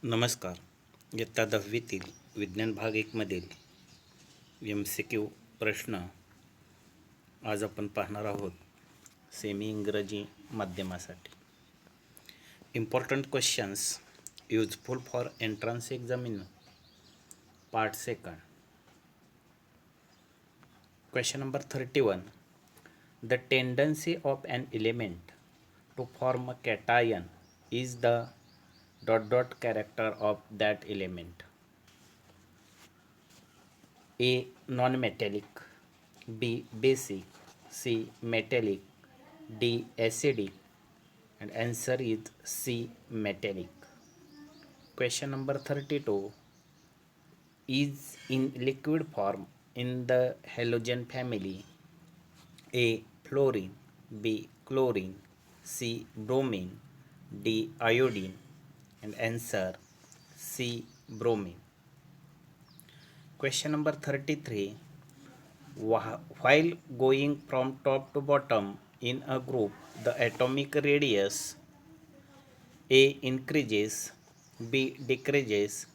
नमस्कार. इयत्ता 10वीतील विज्ञान भाग 1मधील MCQ प्रश्न आज आपण पाहणार आहोत सेमी इंग्रजी माध्यमासाठी. Important questions useful for entrance exam in part second. Question number 31. The tendency of an element to form a cation is the character of that element. A. Non-metallic, B. Basic, C. Metallic, D. Acidic, and answer is C. Metallic. Question number 32. Is in liquid form in the halogen family. A. Fluorine, B. Chlorine, C. Bromine, D. Iodine, and answer C. Bromine. Question number 33. While going from top to bottom in a group, the atomic radius A increases, B decreases,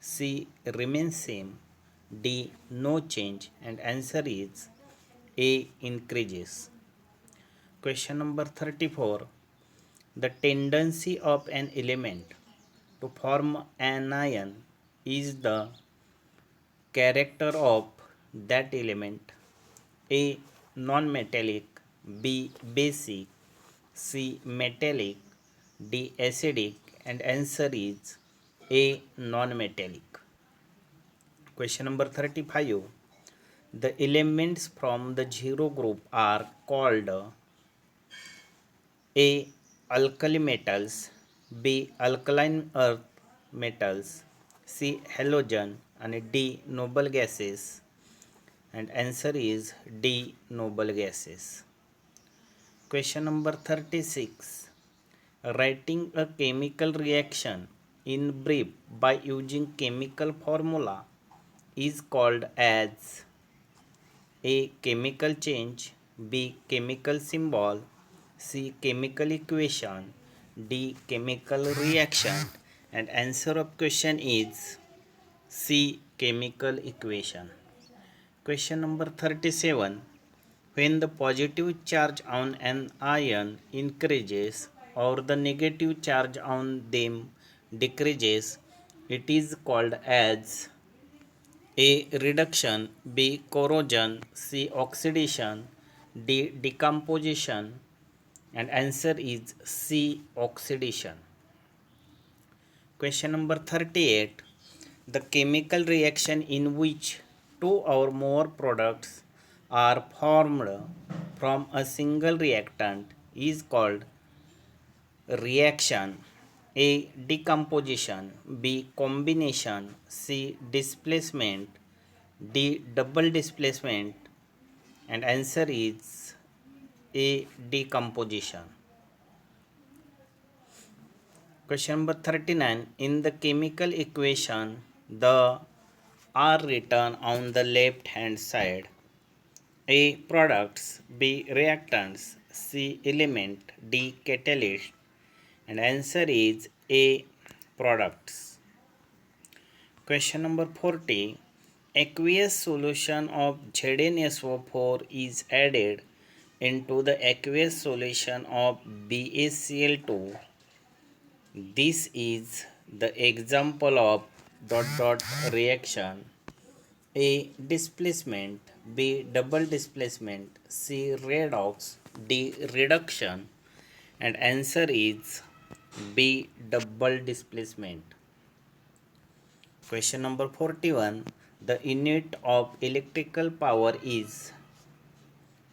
C remains same, D no change, and answer is A increases. Question number 34. The tendency of an element to form an ion is the character of that element. A. Non-metallic, B. Basic, C. Metallic, D. Acidic, and answer is A. Non-metallic. Question number 35. The elements from the zero group are called A. Alkali metals, B. Alkaline earth metals, C. Halogen, and D. Noble gases, and answer is D. Noble gases. Question number 36. Writing a chemical reaction in brief by using chemical formula is called as A. Chemical change, B. Chemical symbol, C. Chemical equation, D. Chemical reaction, and answer of question is C. Chemical equation. Question number 37. When the positive charge on an ion increases or the negative charge on them decreases, it is called as A. Reduction, B. Corrosion, C. Oxidation, D. Decomposition, and answer is C. Oxidation. Question number 38. The chemical reaction in which two or more products are formed from a single reactant is called reaction. A. Decomposition, B. Combination, C. Displacement, D. Double displacement, and answer is A. Decomposition. Question number 39. In the chemical equation, the are written on the left hand side. A. Products, B. Reactants, C. Element, D. Catalyst, and answer is A. Products. Question number 40. Aqueous solution of ZnSO4 is added into the aqueous solution of BaCl2. This is the example of reaction. A. Displacement, B. Double displacement, C. Redox, D. Reduction, and answer is B. Double displacement. Question number 41. The unit of electrical power is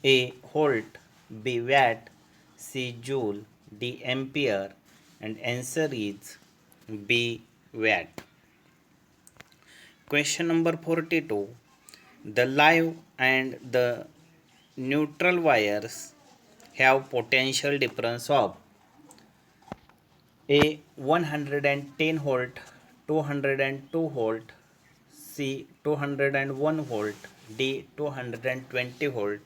A. Volt, B. Watt, C. Joule, D. Ampere, and answer is B. Watt. Question number 42. The live and the neutral wires have potential difference of A. 110 volt, 202 volt, C. 201 volt, D. 220 volt,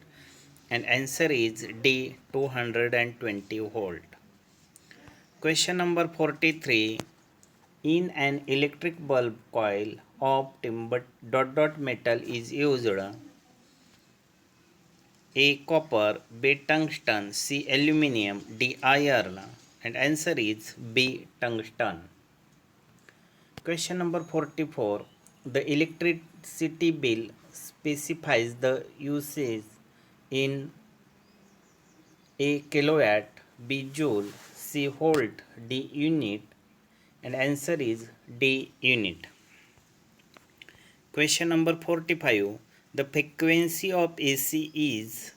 and answer is D. 220 volt. Question number 43. In an electric bulb, coil of timber metal is used. A. Copper, B. Tungsten, C. Aluminium, D. Iron. And answer is B. Tungsten. Question number 44. The electricity bill specifies the usage in A. Kilowatt, B. Joule, C. Volt, D. Unit. And answer is D. Unit. Question number 45. The frequency of AC is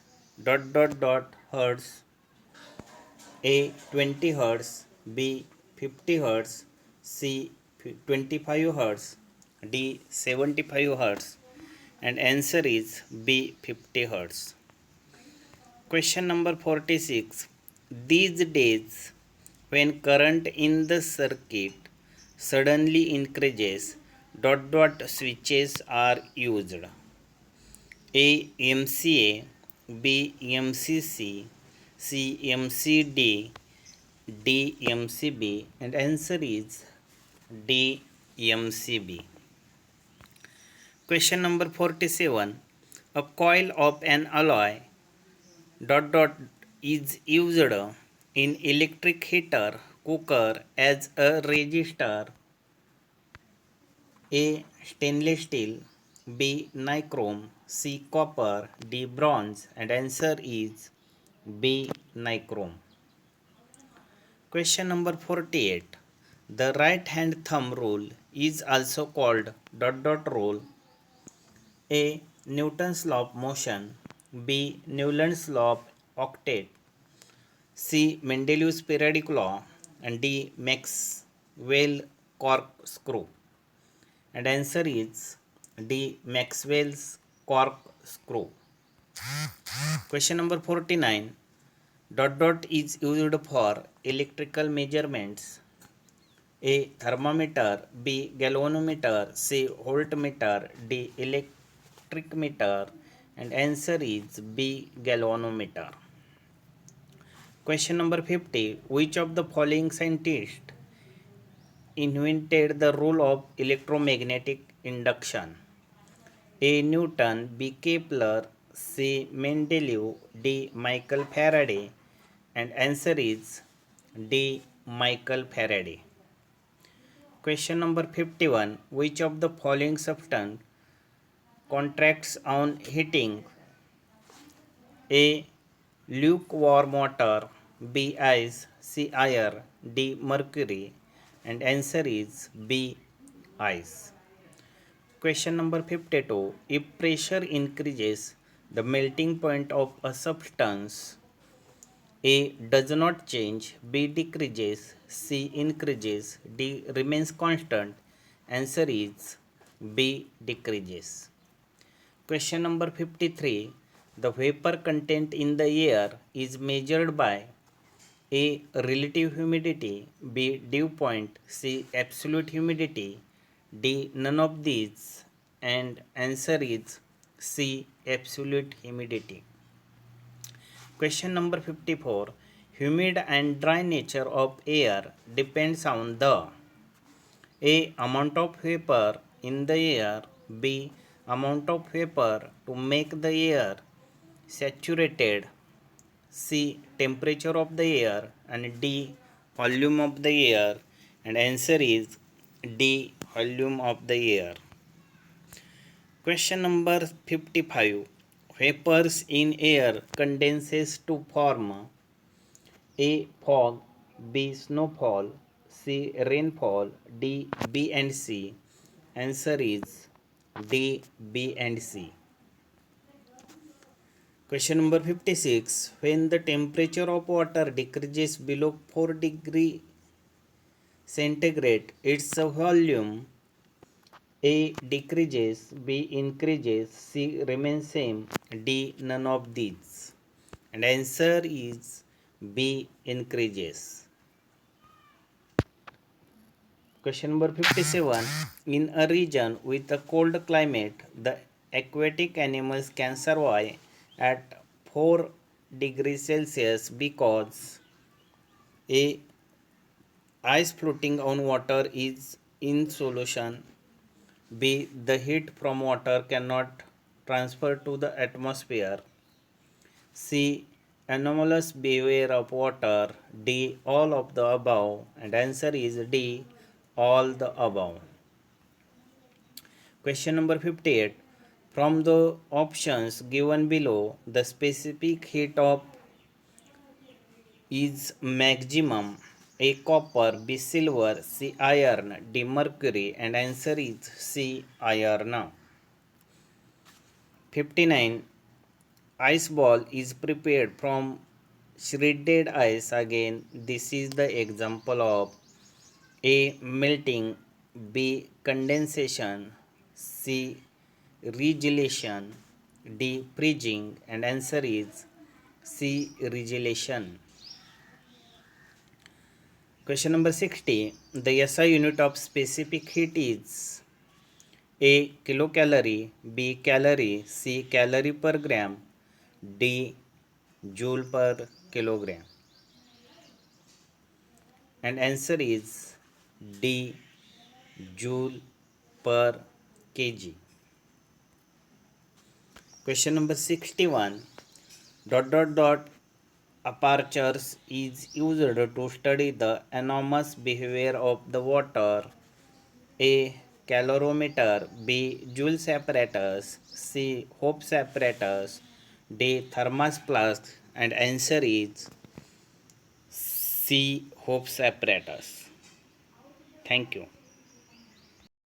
hertz. A. 20 hertz, B. 50 hertz, C. 25 hertz, D. 75 hertz. And answer is B. 50 hertz. Question number 46. These days, when current in the circuit suddenly increases, switches are used. A. MCA, B. MCC, C. MCD, D. MCB. And answer is D. MCB. Question number 47. A coil of an alloy is used in electric heater cooker as a resistor. A. Stainless steel, B. Nichrome, C. Copper, D. Bronze. And answer is B. Nichrome. Question number 48. The right hand thumb rule is also called rule. A. Newton's law of motion, B. Newland's law of octet, C. Mendeleev's periodic law, and D. Maxwell corkscrew. And answer is D. Maxwell's corkscrew. Question number 49. Is used for electrical measurements. A. Thermometer, B. Galvanometer, C. Voltmeter, D. Electric meter. And answer is B. Galvanometer. Question number 50. Which of the following scientists invented the rule of electromagnetic induction? A. Newton, B. Kepler, C. Mendeleev, D. Michael Faraday. And answer is D. Michael Faraday. Question number 51. Which of the following substance contracts on heating? A. Lukewarm water, B. Ice, C. Air, D. Mercury. And answer is B. Ice. Question number 52. If pressure increases the melting point of a substance, A. does not change, B. decreases, C. increases, D. remains constant. Answer is B. decreases. Question number 53. The vapor content in the air is measured by A. relative humidity, B. dew point, C. absolute humidity, D. none of these. And answer is C. absolute humidity. Question number 54. Humid and dry nature of air depends on the A. amount of vapor in the air, B. amount of vapor to make the air saturated, C. temperature of the air, and D. volume of the air. And answer is D. volume of the air. Question number 55. Vapors in air condenses to form A. fog, B. snowfall, C. rainfall, D. B and C. Answer is D. B and C. Question number 56. When the temperature of water decreases below 4 degree centigrade, its volume A. decreases, B. increases, C. remains same, D. none of these. And answer is B. increases. Question number 57. In a region with a cold climate, the aquatic animals can survive at 4 degrees Celsius because A. Ice floating on water is in solution. B. The heat from water cannot transfer to the atmosphere. C. Anomalous behavior of water. D. All of the above. And answer is D. All the above. Question number 58. From the options given below, the specific heat of is maximum. A. Copper. B. Silver. C. Iron. D. Mercury. And answer is C. Iron. 59. Ice ball is prepared from shredded ice. Again, this is the example of A. Melting. B. Condensation. C. Regelation. D. Freezing. And answer is C. Regelation. Question number 60. The SI unit of specific heat is A. Kilocalorie. B. Calorie. C. Calorie per gram. D. Joule per kilogram. And answer is D. Joule per kg. Question number 61. Apertures is used to study the anomalous behavior of the water. A. Calorimeter. B. Joule's apparatus. C. Hope's apparatus. D. Thermos flask. And answer is C. Hope's apparatus. Thank you.